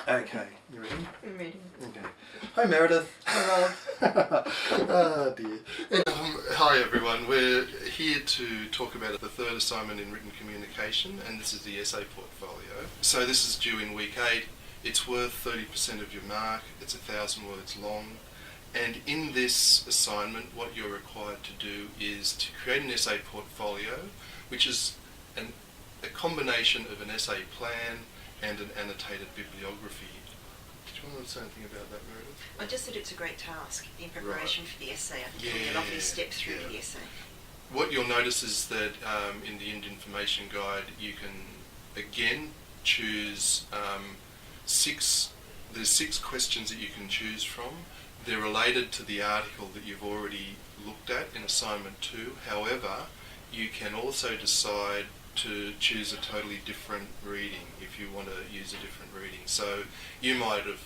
Okay, you ready? I'm ready. Okay. Hi Meredith. Hi Rob. Oh dear. Hi everyone, we're here to talk about the third assignment in written communication, and this is the essay portfolio. So this is due in week 8. It's worth 30% of your mark. It's 1,000 words long. And in this assignment, what you're required to do is to create an essay portfolio, which is a combination of an essay plan and an annotated bibliography. Did you want to say anything about that, Meredith? I just said it's a great task in preparation for the essay. I think it'll be a lovely step through the essay. What you'll notice is that in the End Information Guide, you can again choose there's 6 questions that you can choose from. They're related to the article that you've already looked at in assignment 2. However, you can also decide to choose a totally different reading if you want to use a different reading. So you might have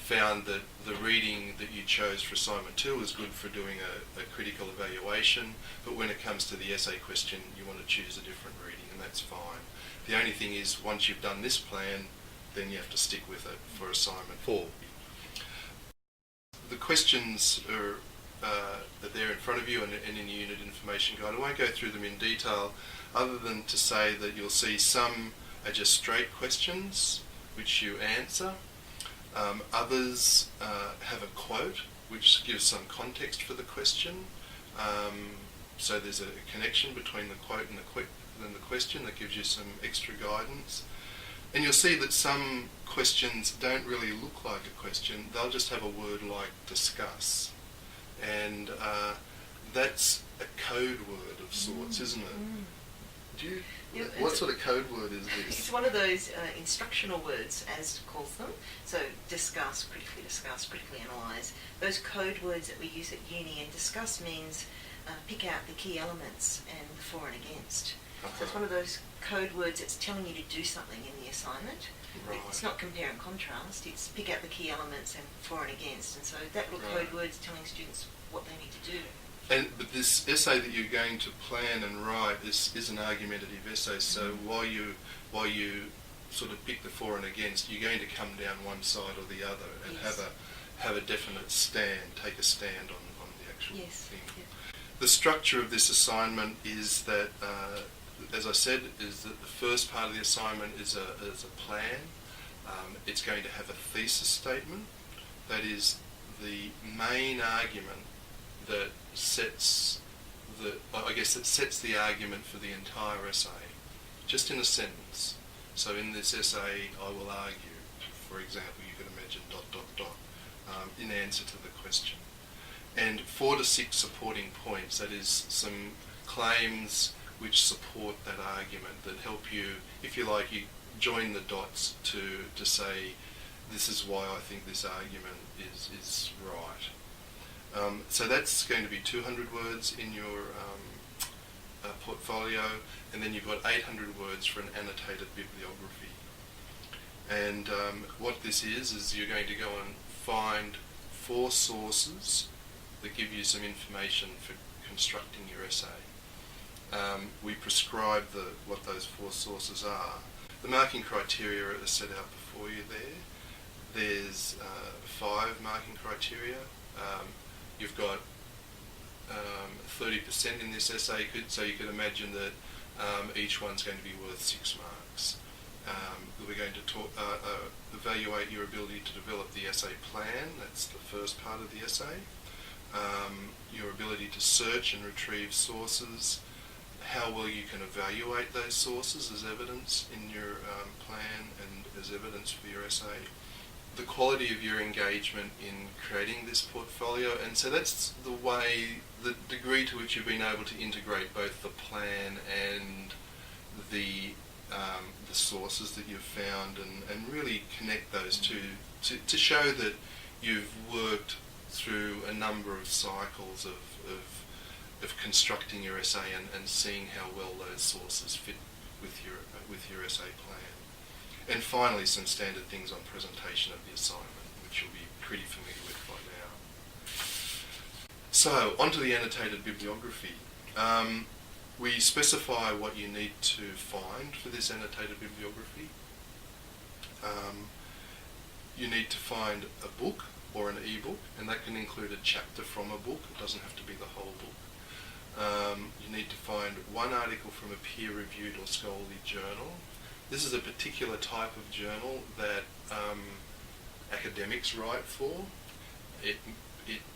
found that the reading that you chose for assignment 2 is good for doing a critical evaluation, but when it comes to the essay question you want to choose a different reading, and that's fine. The only thing is, once you've done this plan, then you have to stick with it for assignment 4. The questions are there in front of you and in the Unit Information Guide. I won't go through them in detail, other than to say that you'll see some are just straight questions which you answer. Others have a quote which gives some context for the question. So there's a connection between the quote and the question that gives you some extra guidance. And you'll see that some questions don't really look like a question. They'll just have a word like discuss. And that's a code word of sorts, isn't it? What sort of code word is this? It's one of those instructional words, as it calls them. So discuss, critically analyse. Those code words that we use at uni, and discuss means pick out the key elements and the for and against. So it's one of those code words that's telling you to do something in the assignment. Right. It's not compare and contrast, it's pick out the key elements and for and against. And so that little code word's telling students what they need to do. But this essay that you're going to plan and write is an argumentative essay, so while you sort of pick the for and against, you're going to come down one side or the other and have a definite stand, take a stand on the actual thing. Yep. The structure of this assignment is that, as I said, is that the first part of the assignment is a plan. It's going to have a thesis statement, that is the main argument that sets the argument for the entire essay, just in a sentence. So in this essay, I will argue, for example, you could imagine ... in answer to the question. And 4 to 6 supporting points, that is some claims which support that argument, that help you, if you like, you join the dots to say, this is why I think this argument is right. So that's going to be 200 words in your portfolio, and then you've got 800 words for an annotated bibliography. And what this is you're going to go and find 4 sources that give you some information for constructing your essay. We prescribe what those 4 sources are. The marking criteria are set out before you there. There's 5 marking criteria. You've got 30% in this essay, so you could imagine that each one's going to be worth 6 marks. We're going to evaluate your ability to develop the essay plan. That's the first part of the essay. Your ability to search and retrieve sources, how well you can evaluate those sources as evidence in your plan and as evidence for your essay, the quality of your engagement in creating this portfolio. And so that's the degree to which you've been able to integrate both the plan and the sources that you've found, and really connect those two to show that you've worked through a number of cycles of constructing your essay and seeing how well those sources fit with your essay plan. And finally, some standard things on presentation of the assignment, which you'll be pretty familiar with by now. So, onto the annotated bibliography. We specify what you need to find for this annotated bibliography. you need to find a book or an e-book, and that can include a chapter from a book. It doesn't have to be the whole book. You need to find one article from a peer-reviewed or scholarly journal. This is a particular type of journal that academics write for. It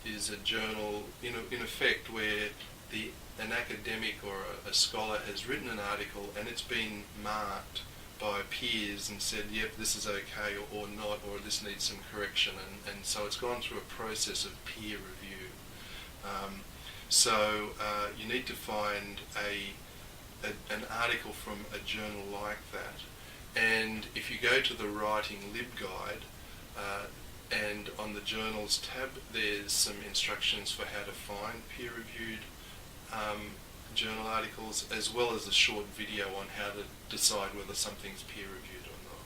is a journal, in effect, where an academic or a scholar has written an article and it's been marked by peers and said, yep, this is okay or not, or this needs some correction, and so it's gone through a process of peer review. So you need to find an article from a journal like that, and if you go to the Writing LibGuide, and on the Journals tab there's some instructions for how to find peer-reviewed journal articles, as well as a short video on how to decide whether something's peer-reviewed or not.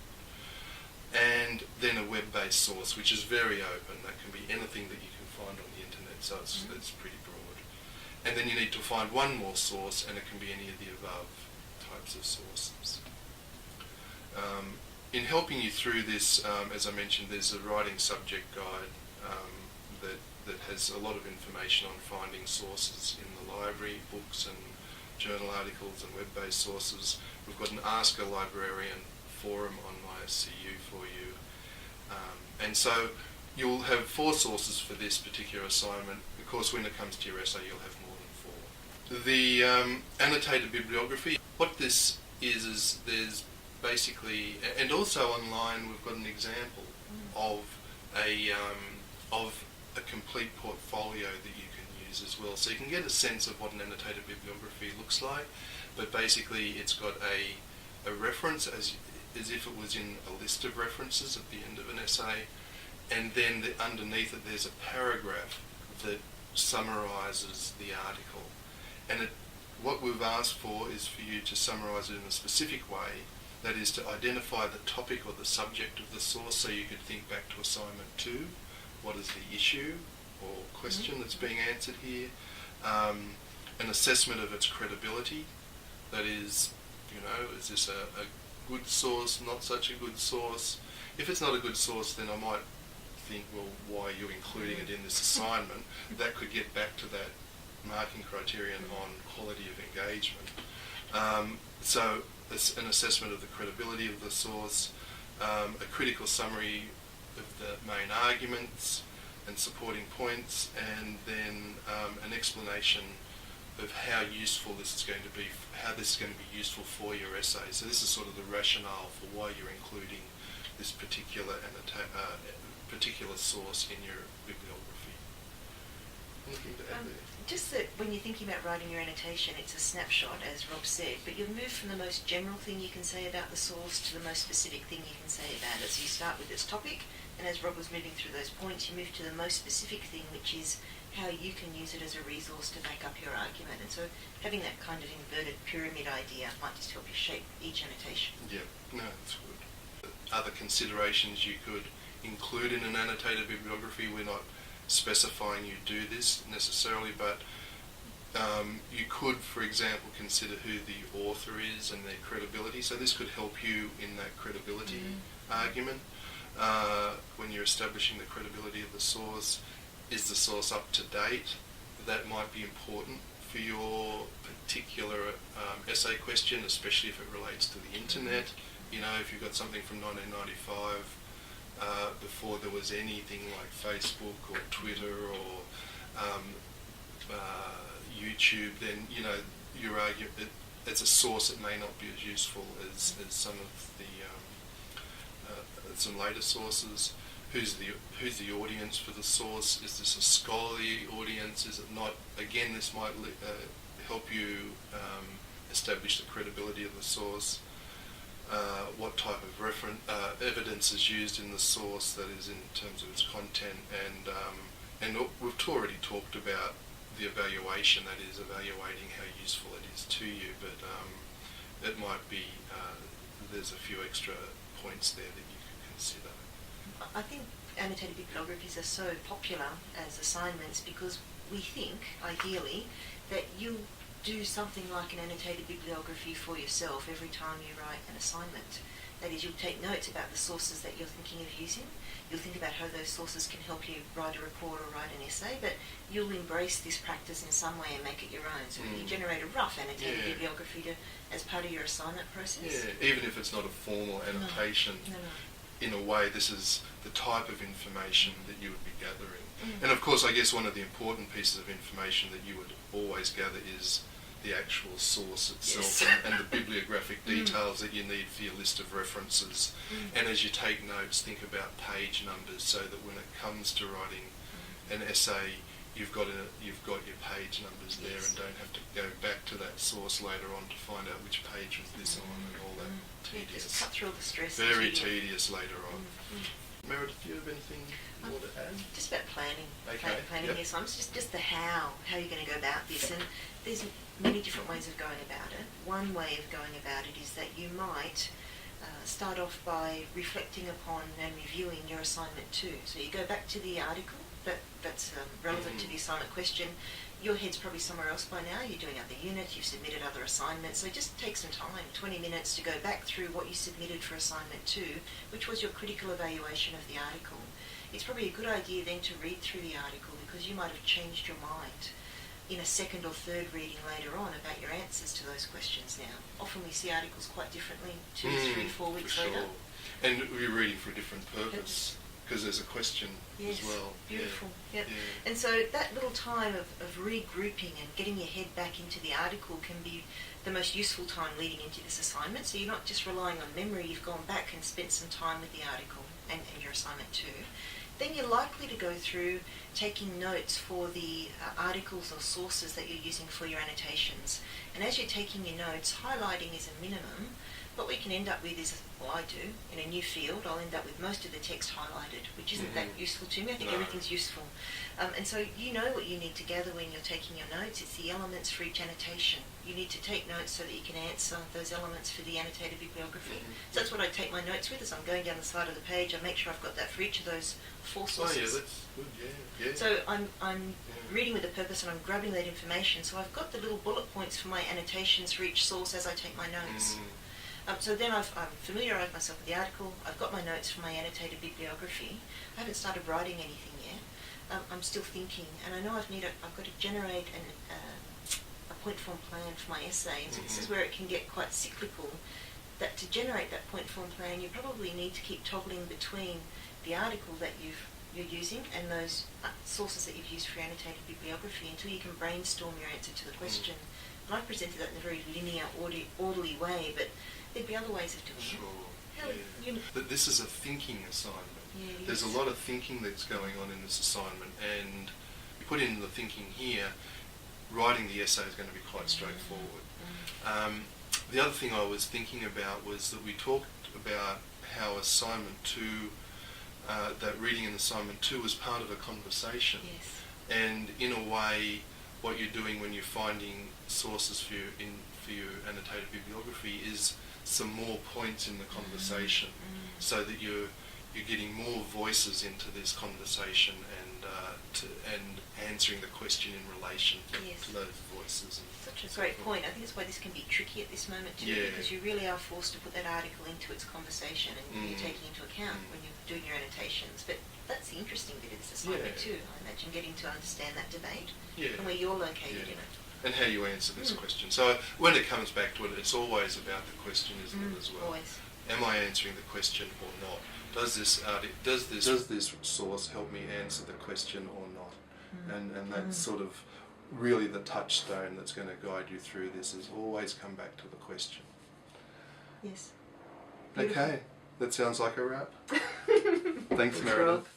And then a web-based source, which is very open. That can be anything that you can find on the internet, so it's pretty broad. And then you need to find one more source, and it can be any of the above types of sources. In helping you through this, as I mentioned, there's a writing subject guide that has a lot of information on finding sources in the library, books and journal articles and web-based sources. We've got an Ask a Librarian forum on MySCU for you. And so you'll have 4 sources for this particular assignment. Of course, when it comes to your essay, you'll have more than 4. The annotated bibliography, what this is there's basically, and also online we've got an example of a complete portfolio that you can use as well. So you can get a sense of what an annotated bibliography looks like, but basically it's got a reference as if it was in a list of references at the end of an essay, and then underneath it there's a paragraph that summarises the article. And what we've asked for is for you to summarise it in a specific way, that is to identify the topic or the subject of the source, so you could think back to assignment 2. What is the issue or question that's being answered here? An assessment of its credibility. That is, is this a good source, not such a good source? If it's not a good source, then I might think, well, why are you including it in this assignment? That could get back to that marking criterion on quality of engagement. So it's an assessment of the credibility of the source, a critical summary of the main arguments and supporting points, and then an explanation of how useful this is going to be, how this is going to be useful for your essay. So this is sort of the rationale for why you're including this particular source in your bibliography. Anything to add there? Just that when you're thinking about writing your annotation, it's a snapshot, as Rob said, but you've moved from the most general thing you can say about the source to the most specific thing you can say about it. So you start with its topic, and as Rob was moving through those points, you move to the most specific thing, which is how you can use it as a resource to back up your argument. And so having that kind of inverted pyramid idea might just help you shape each annotation. Yeah, no, that's good. Other considerations you could include in an annotated bibliography, we're not specifying you do this necessarily, but you could, for example, consider who the author is and their credibility. So this could help you in that credibility argument. When you're establishing the credibility of the source, is the source up to date? That might be important for your particular essay question, especially if it relates to the internet. If you've got something from 1995, before there was anything like Facebook or Twitter or YouTube, then your argument, it's a source that may not be as useful as some of the some later sources. Who's the audience for the source? Is this a scholarly audience? Is it not? Again, this might help you establish the credibility of the source. What type of evidence is used in the source, that is in terms of its content, and we've already talked about the evaluation, that is evaluating how useful it is to you, but it might be there's a few extra points there that you can consider. I think annotated bibliographies are so popular as assignments because we think, ideally, that you do something like an annotated bibliography for yourself every time you write an assignment. That is, you'll take notes about the sources that you're thinking of using. You'll think about how those sources can help you write a report or write an essay, but you'll embrace this practice in some way and make it your own. So you generate a rough annotated bibliography as part of your assignment process. Yeah, even if it's not a formal annotation, in a way this is the type of information that you would be gathering. And of course, I guess one of the important pieces of information that you would always gather is the actual source itself and the bibliographic details that you need for your list of references. And as you take notes, think about page numbers so that when it comes to writing an essay, you've got your page numbers there and don't have to go back to that source later on to find out which page was this on and all that tedious. Just cut through all the stress. Very tedious later on. Meredith, do you have anything you want to add? Just about planning. Okay. Planning the assignments, just the how you're going to go about this. And there's many different ways of going about it. One way of going about it is that you might start off by reflecting upon and reviewing your assignment 2. So you go back to the article that's relevant to the assignment question. Your head's probably somewhere else by now. You're doing other units, you've submitted other assignments, so just take some time, 20 minutes, to go back through what you submitted for assignment 2, which was your critical evaluation of the article. It's probably a good idea then to read through the article, because you might have changed your mind in a second or third reading later on about your answers to those questions now. Often we see articles quite differently 2, 3, 4 weeks later. And we're reading for a different purpose, because there's a question as well. Beautiful. Yep. And so that little time of regrouping and getting your head back into the article can be the most useful time leading into this assignment. So you're not just relying on memory, you've gone back and spent some time with the article and your assignment 2. Then you're likely to go through taking notes for the articles or sources that you're using for your annotations. And as you're taking your notes, highlighting is a minimum. What we can end up with is, well, I do, in a new field, I'll end up with most of the text highlighted, which isn't that useful to me. I think everything's useful. And so you know what you need to gather when you're taking your notes. It's the elements for each annotation. You need to take notes so that you can answer those elements for the annotated bibliography. So that's what I take my notes with as I'm going down the side of the page. I make sure I've got that for each of those 4 sources. Oh yeah, that's good, yeah. So I'm reading with a purpose and I'm grabbing that information. So I've got the little bullet points for my annotations for each source as I take my notes. So then I've familiarised myself with the article, I've got my notes for my annotated bibliography. I haven't started writing anything yet. I'm still thinking, and I know I've got to generate a point form plan for my essay, and so this is where it can get quite cyclical, that to generate that point form plan you probably need to keep toggling between the article that you're using and those sources that you've used for your annotated bibliography until you can brainstorm your answer to the question. And I've presented that in a very linear, orderly way, but there'd be other ways of doing it. But this is a thinking assignment. There's a lot of thinking that's going on in this assignment, and you put in the thinking here, writing the essay is going to be quite straightforward. The other thing I was thinking about was that we talked about how assignment 2, that reading in assignment 2 was part of a conversation. And in a way, what you're doing when you're finding sources for your annotated bibliography is some more points in the conversation, so that you're getting more voices into this conversation and answering the question in relation to those voices. Such a great point. I think that's why this can be tricky at this moment too, because you really are forced to put that article into its conversation and you're taking into account when you're doing your annotations. But that's the interesting bit of this assignment too. I imagine getting to understand that debate and where you're located in it. And how you answer this question. So when it comes back to it, it's always about the question, isn't it, as well? Always. Am I answering the question or not? Does this source help me answer the question or not? And that's sort of really the touchstone that's going to guide you through this, is always come back to the question. Yes. Okay, that sounds like a wrap. Thanks, Meredith.